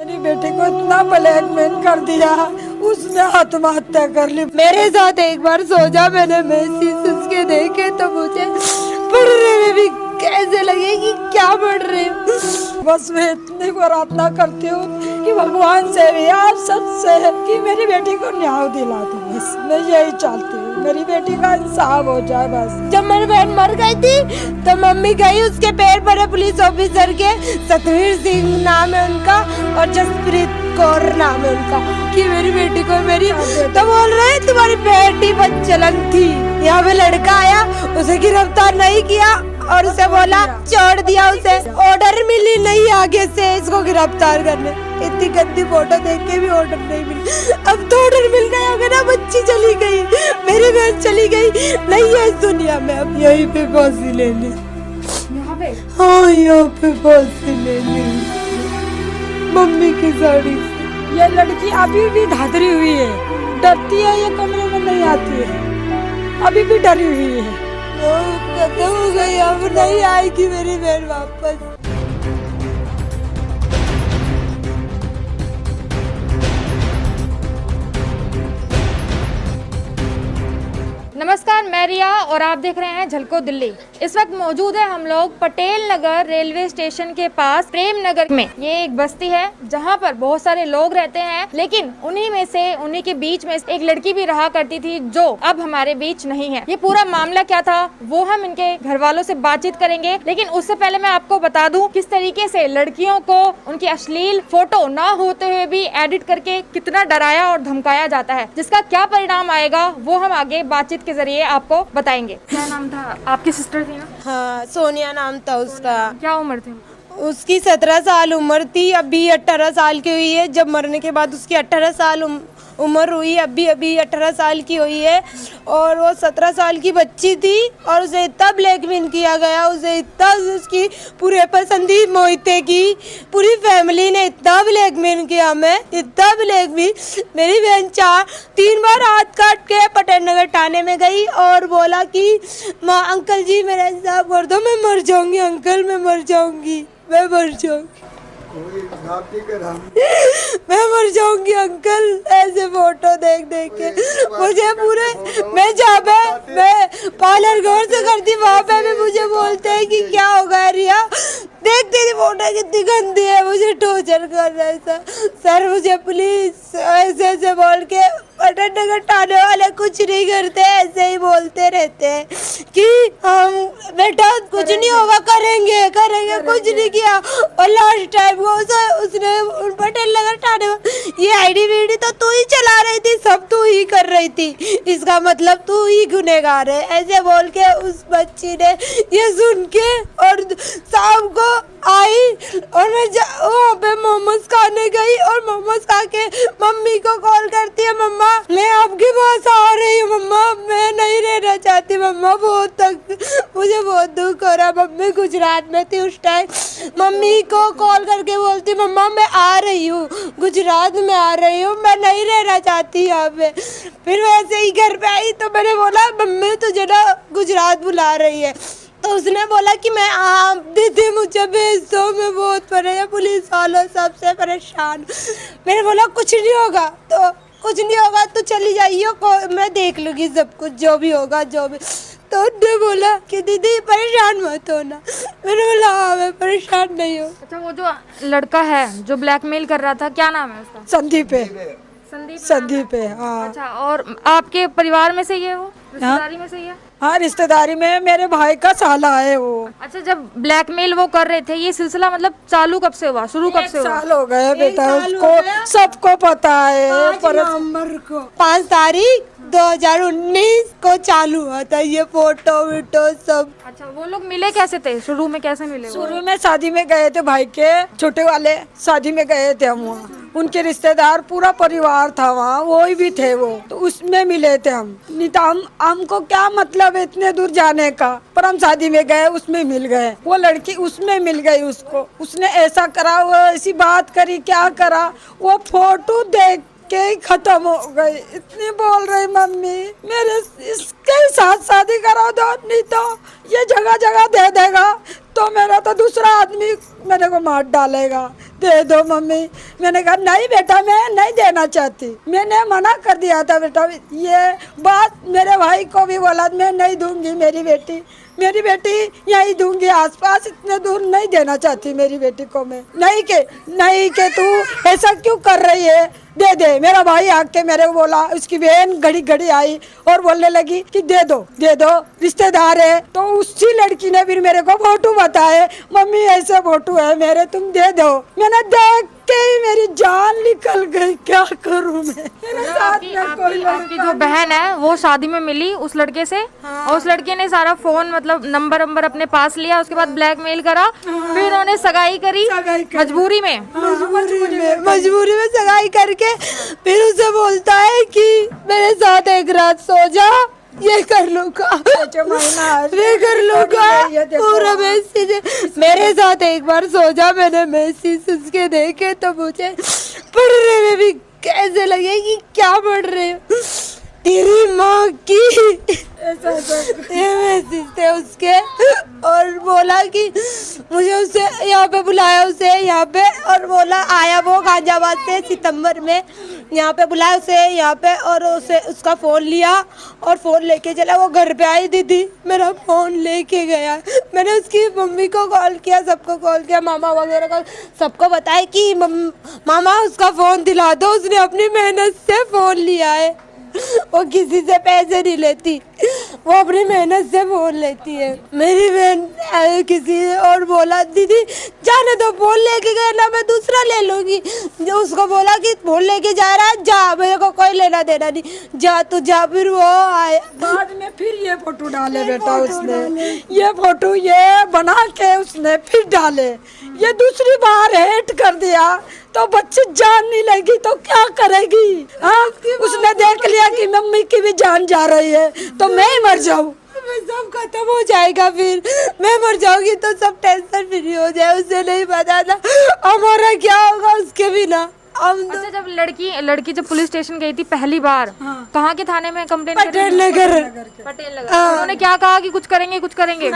मेरी बेटी को इतना ब्लैकमेल कर दिया, उसने आत्महत्या कर ली। मेरे साथ एक बार सोचा मैंने मैसेज उसके देखे तो मुझे पढ़ने में भी कैसे लगे कि क्या पढ़ रहे हो। बस मैं इतनी प्रार्थना करती हूँ कि भगवान से भी, आप सबसे, कि मेरी बेटी को न्याय दिला दो। बस मैं यही चाहती हूँ, मेरी बेटी का इंसाफ हो जाए बस। जब मेरी बहन मर गई थी तो मम्मी गई उसके पैर पड़े पुलिस ऑफिसर के, सतवीर सिंह नाम है उनका और जसप्रीत कौर नाम है उनका, कि मेरी बेटी को मेरी, तो बोल रहे तुम्हारी बेटी बदचलन थी। यहाँ पे लड़का आया, उसे गिरफ्तार नहीं किया और उसे बोला छोड़ दिया, उसे ऑर्डर मिली नहीं आगे से इसको गिरफ्तार करने। इतनी गंदी फोटो देख के भी ऑर्डर नहीं मिली। अब तो ऑर्डर मिल गया होगा ना, बच्ची चली गई, मेरी बहन चली गई, नहीं है इस दुनिया में। अब यहीं पे फांसी ले ली, यहाँ पे? हाँ यहाँ पे फांसी ले ली मम्मी की साड़ी से। ये लड़की अभी भी धाधरी हुई है, डरती है, ये कमरे में नहीं आती है, अभी भी डरी हुई है। वो खत्म हो गई, अब नहीं आएगी मेरी बहन वापस। नमस्कार, मैं रिया और आप देख रहे हैं झलको दिल्ली। इस वक्त मौजूद है हम लोग पटेल नगर रेलवे स्टेशन के पास प्रेम नगर में। ये एक बस्ती है जहाँ पर बहुत सारे लोग रहते हैं, लेकिन उन्हीं के बीच में एक लड़की भी रहा करती थी जो अब हमारे बीच नहीं है। ये पूरा मामला क्या था वो हम इनके घर वालों से बातचीत करेंगे, लेकिन उससे पहले मैं आपको बता दूं किस तरीके से लड़कियों को उनकी अश्लील फोटो ना होते हुए भी एडिट करके कितना डराया और धमकाया जाता है, जिसका क्या परिणाम आएगा वो हम आगे बातचीत के जरिए आपको बताएंगे। क्या नाम था आपकी सिस्टर थी ना? हाँ, सोनिया नाम था उसका। क्या उम्र थी उसकी? 17 साल उम्र थी, अभी 18 साल की हुई है। जब मरने के बाद उसकी 18 साल उम्र हुई, अभी 18 साल की हुई है। और वो 17 साल की बच्ची थी और उसे इतना ब्लैकमेल किया गया, उसे इतना, उसकी पूरे पसंदी मोहिते की पूरी फैमिली ने इतना ब्लैकमेल किया, मैं इतना ब्लैकमेल। मेरी बहन 3 बार हाथ काट के पटेल नगर थाने में गई और बोला कि माँ अंकल जी मेरा इंसाफ कर दो, मैं मर जाऊंगी अंकल, मैं मर जाऊंगी, मैं मर जाऊंगी, मैं मर जाऊंगी अंकल। ऐसे फोटो देख देख के मुझे पूरे, मैं जहाँ पे मैं पार्लर घर से करती वहाँ पे भी मुझे बोलते हैं कि क्या होगा रिया, देख तेरी फोटो कितनी गंदी है, मुझे टॉर्चर कर रहा है सर, मुझे प्लीज ऐसे ऐसे बोल के। पटेल नगर थाने वाले कुछ नहीं करते, ऐसे ही बोलते रहते हैं कि हम बेटा कुछ नहीं होगा, करेंगे करेंगे, कुछ नहीं किया। और लास्ट टाइम वो उसने पटेल नगर थाने में, ये आईडी वीडी तो तू ही चला रही थी, सब तू ही कर रही थी, इसका मतलब तू ही गुनहगार है, ऐसे बोल के उस बच्ची ने ये सुन के और शाम को आई और मैं वहाँ पे मोमोज खाने गई और मोमोज खा के मम्मी को कॉल करती है, मम्मा मैं आपके पास आ रही हूँ, मम्मा मैं नहीं रहना चाहती, मम्मा बहुत मुझे बहुत दुख हो रहा। मम्मी गुजरात में थी उस टाइम, मम्मी को कॉल करके बोलती मम्मा मैं आ रही हूँ, गुजरात में आ रही हूँ, मैं नहीं रहना चाहती यहाँ पे। फिर वैसे ही घर पे आई तो मैंने बोला मम्मी तुझे ना गुजरात बुला रही है, तो उसने बोला कि मैं आप दीदी मुझे भेज दो, मैं बहुत परेशान, पुलिस वालों सबसे परेशान। मैंने बोला कुछ नहीं होगा, तो कुछ नहीं होगा तो चली जाइए, मैं देख लूँगी सब कुछ, जो भी होगा जो भी। तो उसने बोला कि दीदी परेशान मत होना। मैंने बोला हाँ मैं परेशान नहीं हूँ। अच्छा, वो जो लड़का है जो ब्लैकमेल कर रहा था, क्या नाम है उसका? संदीप है, संदीप है। हाँ। अच्छा, और आपके परिवार में से ही है वो, रिश्तेदारी में से ही है? हाँ, रिश्तेदारी में मेरे भाई का साला है वो। अच्छा, जब ब्लैकमेल वो कर रहे थे, ये सिलसिला मतलब चालू कब से हुआ, शुरू कब से हुआ? 1 साल हो गए बेटा, उसको सबको पता है। 5 तारीख 2019 को चालू हुआ था ये फोटो वीटो सब। अच्छा, वो लोग मिले कैसे थे, शुरू में कैसे मिले? शुरू में शादी में गए थे, भाई के छोटे वाले शादी में गए थे हम, वहाँ उनके रिश्तेदार पूरा परिवार था वहाँ, वो भी थे वो, तो उसमें मिले थे हम। नहीं तो हमको क्या मतलब है इतने दूर जाने का, पर हम शादी में गए, उसमें मिल गए। वो लड़की उसमें मिल गई उसको, उसने ऐसा करा, वो ऐसी बात करी, क्या करा, वो फोटो देख के ही खत्म हो गई। इतनी बोल रही मम्मी मेरे इसके ही साथ शादी करा दो, नहीं तो ये जगह जगह दे देगा तो मेरा तो दूसरा आदमी मेरे को मार डालेगा, दे दो मम्मी। मैंने कहा नहीं बेटा मैं नहीं देना चाहती, मैंने मना कर दिया था बेटा। ये बात मेरे भाई को भी बोला मैं नहीं दूंगी मेरी बेटी यहीं दूंगी, आसपास इतने दूर नहीं देना चाहती मेरी बेटी को मैं। नहीं के तू ऐसा क्यों कर रही है, दे दे। मेरा भाई आके मेरे को बोला, उसकी बहन घड़ी आई और बोलने लगी कि दे दो रिश्तेदार है। तो उसी लड़की ने फिर मेरे को फोटो बताए, मम्मी ऐसे फोटो है मेरे, तुम दे दो। मैंने देख के ही मेरी जान निकल गई, क्या करूं मैं। मेरे साथ में कोई आपकी जो बहन है वो शादी में मिली उस लड़के से, और उस लड़के ने सारा फोन मतलब नंबर अपने पास लिया, उसके बाद ब्लैकमेल करा, फिर उन्होंने सगाई करी मजबूरी में मजबूरी में सगाई करके फिर उसे बोलता है कि मेरे साथ एक रात सो जा, ये कर लूंगा ये कर लूंगा पूरा मैसेज। मेरे साथ एक बार सो जा, मैंने मैसेज उसके देखे तो मुझे पढ़ने में भी कैसे लगे कि क्या पढ़ रहे हो तेरी माँ की। ये मैसेज थे उसके, और बोला कि मुझे उसे यहाँ पे बुलाया, उसे यहाँ पे, और बोला आया वो गाजियाबाद से सितंबर में, यहाँ पे बुलाया उसे यहाँ पे, और उसे उसका फ़ोन लिया और फ़ोन लेके चला। वो घर पे आई, दीदी मेरा फ़ोन लेके गया। मैंने उसकी मम्मी को कॉल किया, सबको कॉल किया, मामा वगैरह को सबको बताया कि मामा उसका फ़ोन दिला दो, उसने अपनी मेहनत से फ़ोन लिया है, वो किसी से पैसे नहीं लेती, वो अपनी मेहनत से फोन लेती है। मेरी बहन किसी और बोला दीदी जाने दो, फोन लेके गए ना, मैं दूसरा ले लूंगी। जो उसको बोला कि फोन लेके जा रहा है, जा, मेरे को कोई लेना देना नहीं, जा तू जा। फिर वो आया, बाद में फिर ये फोटो डाले बेटा उसने, ये फोटो ये बना के उसने फिर डाले, ये दूसरी बार हेट कर दिया। तो बच्ची जान नहीं लगी तो क्या करेगी। हाँ, उसने देख लिया कि मम्मी की भी जान जा रही है तो मैं ही मर जाऊँ, सब खत्म हो जाएगा, फिर मैं मर जाऊंगी तो सब टेंशन फ्री हो जाए। उसे नहीं पता था हमारा क्या होगा उसके बिना। अच्छा, जब लड़की जब पुलिस स्टेशन गई थी पहली बार, कहाँ के थाने में कंप्लेंट करी? पटेल नगर। उन्होंने क्या कहा कि कुछ करेंगे कुछ करेंगे?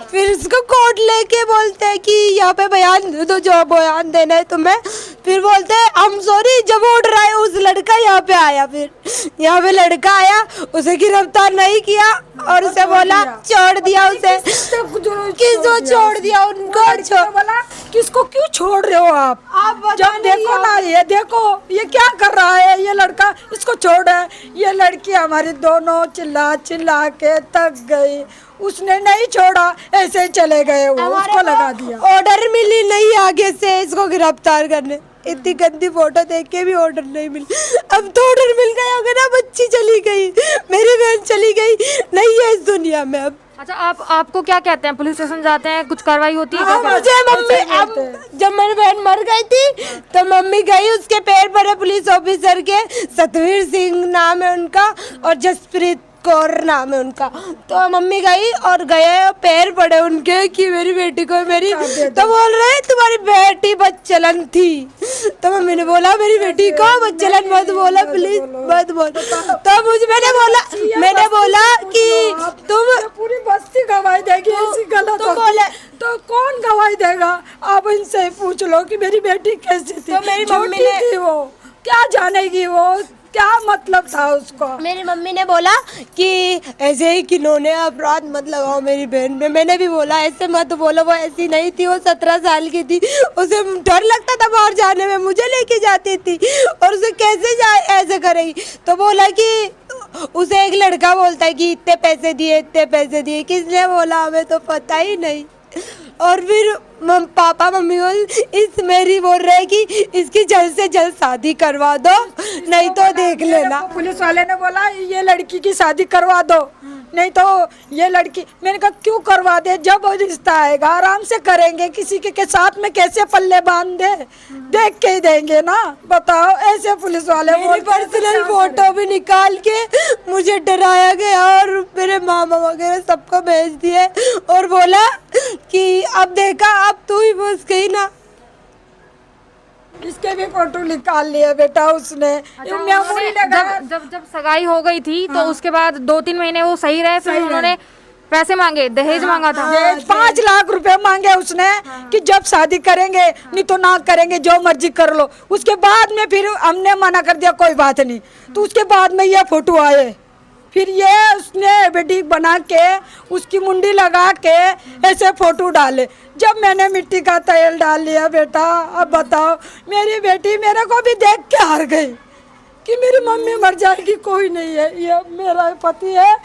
फिर उसको कोर्ट लेके बोलते हैं कि यहाँ पे बयान दो, जो बयान देना है तुम्हें। फिर बोलते हैं हम सॉरी, जब ऑर्डर आया उस लड़का यहाँ पे आया, फिर यहाँ पे लड़का आया, उसे गिरफ्तार नहीं किया और उसे बोला छोड़ दिया, उसे किसको छोड़ दिया, उनको बोला किसको क्यों छोड़ रहे हो आप जब देखो ना, ये देखो ये क्या कर रहा है ये लड़का, इसको छोड़ है। ये लड़की हमारी दोनों चिल्ला के थक गई, उसने नहीं छोड़ा, ऐसे ही चले गए, उसको लगा दिया। ऑर्डर मिली नहीं आगे से इसको गिरफ्तार करने, इतनी गंदी फोटो देख के भी ऑर्डर नहीं मिली। अब तो ऑर्डर मिल गया होगा ना, बच्ची चली गई, मेरी बहन चली गई, नहीं है इस दुनिया में अब। अच्छा, आपको क्या कहते हैं, पुलिस स्टेशन जाते हैं, कुछ कार्रवाई होती है? मुझे मम्मी जब मेरी बहन मर गई थी तो मम्मी गई, उसके पैर पड़े पुलिस ऑफिसर के, सतवीर सिंह नाम है उनका और जसप्रीत कौर नाम है उनका। तो मम्मी गई और गए, पैर पड़े उनके कि मेरी बेटी को मेरी, तो बोल रहे तुम्हारी बेटी बच्चलन थी। तो मम्मी ने बोला मेरी बेटी को बच्चलन मत बोला, प्लीज मत बोल। तो मैंने बोला कि तुम पूरी बस्ती गवाही देगी, ऐसी गलत बोले तो कौन गवाही देगा? आप इनसे ही पूछ लो कि मेरी बेटी कैसी थी। तो मेरी मम्मी ने, वो क्या जानेगी, वो क्या मतलब था उसको। मेरी मम्मी ने बोला कि ऐसे ही किन्होंने अपराध मत लगाओ मेरी बहन में। मैंने भी बोला ऐसे मत बोलो, वो ऐसी नहीं थी, वो 17 साल की थी, उसे डर लगता था बाहर जाने में, मुझे लेके जाती थी और उसे कैसे ऐसे करेगी। तो बोला कि उसे एक लड़का बोलता है कि इतने पैसे दिए, किसने बोला हमें तो पता ही नहीं। और फिर पापा मम्मी इस मेरी बोल रहे कि इसकी जल्द से जल्द शादी करवा दो, नहीं तो देख लेना। पुलिस वाले ने बोला ये लड़की की शादी करवा दो, नहीं तो ये लड़की, मैंने कहा क्यों करवा दे, जब रिश्ता आएगा आराम से करेंगे, किसी के साथ में कैसे पल्ले बांध दे, देख के ही देंगे ना, बताओ। ऐसे पुलिस वाले पर्सनल फोटो भी निकाल के मुझे डराया गया और मेरे मामा वगैरह सबको भेज दिए और बोला कि अब देखा, अब तू ही बस गई ना। इसके भी फोटो निकाल लिया बेटा उसने। मेमोरी लगा। जब सगाई हो गई थी तो उसके बाद 2-3 महीने वो सही रहे, फिर उन्होंने पैसे मांगे, दहेज मांगा था। दहेज 5 लाख रुपए मांगे उसने कि जब शादी करेंगे, नहीं तो ना करेंगे, जो मर्जी कर लो। उसके बाद में फिर हमने मना कर दिया, कोई बात नहीं। तो उसके बाद में ये फोटो आए, फिर ये उसने बेटी बना के उसकी मुंडी लगा के ऐसे फोटो डाले। जब मैंने मिट्टी का तेल डाल लिया बेटा, अब बताओ मेरी बेटी मेरे को भी देख के हार गई कि मेरी मम्मी मर जाएगी, कोई नहीं है। ये मेरा पति है,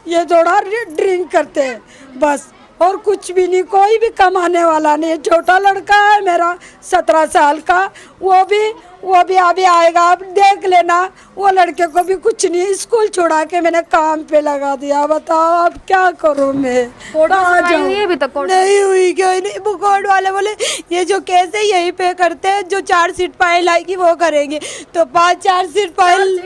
ये जोड़ा ड्रिंक करते हैं बस, और कुछ भी नहीं, कोई भी कमाने वाला नहीं है। छोटा लड़का है मेरा 17 साल का, वो भी अभी आएगा, अब देख लेना। वो लड़के को भी कुछ नहीं, स्कूल छोड़ा के मैंने काम पे लगा दिया। बताओ अब क्या करूँ मैं? ये भी तक कोर्ट नहीं हुई, क्यों नहीं? वो कोर्ट वाले बोले ये जो केस है यहीं पे करते हैं, जो चार्जशीट फाइल आएगी वो करेंगे। तो 5 चार्जशीट फाइल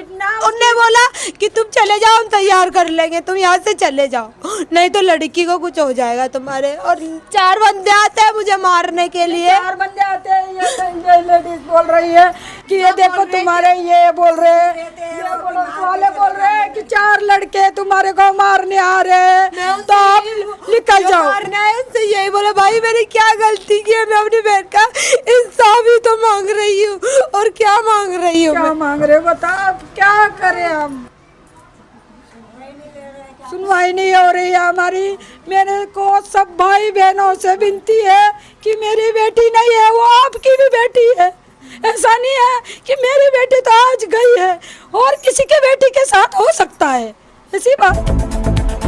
उनने बोला कि तुम चले जाओ, हम तैयार कर लेंगे, तुम यहाँ से चले जाओ, नहीं तो लड़की को कुछ हो जाएगा तुम्हारे। और 4 बंदे आते हैं मुझे मारने के लिए। 4 बंदे आते हैं। ये लेडीज बोल रही है कि ये देखो तुम्हारे, ये बोल रहे हैं, ये पुलिस वाले बोल रहे हैं कि 4 लड़के तुम्हारे को मारने आ रहे हैं, तो आप निकल जाओ। उससे यही बोला, भाई मैंने क्या गलती की है, मैं अपनी बहन का इंसाफ ही तो मांग रही हूँ, और क्या मांग रही हूँ? क्या मांग रहे हो बताओ, अब क्या करें हम? सुनवाई नहीं हो रही है हमारी। मेरे को सब भाई बहनों से विनती है कि मेरी बेटी नहीं है, वो आपकी भी बेटी है। ऐसा नहीं है कि मेरी बेटी तो आज गई है और किसी के बेटी के साथ हो सकता है, ऐसी बात।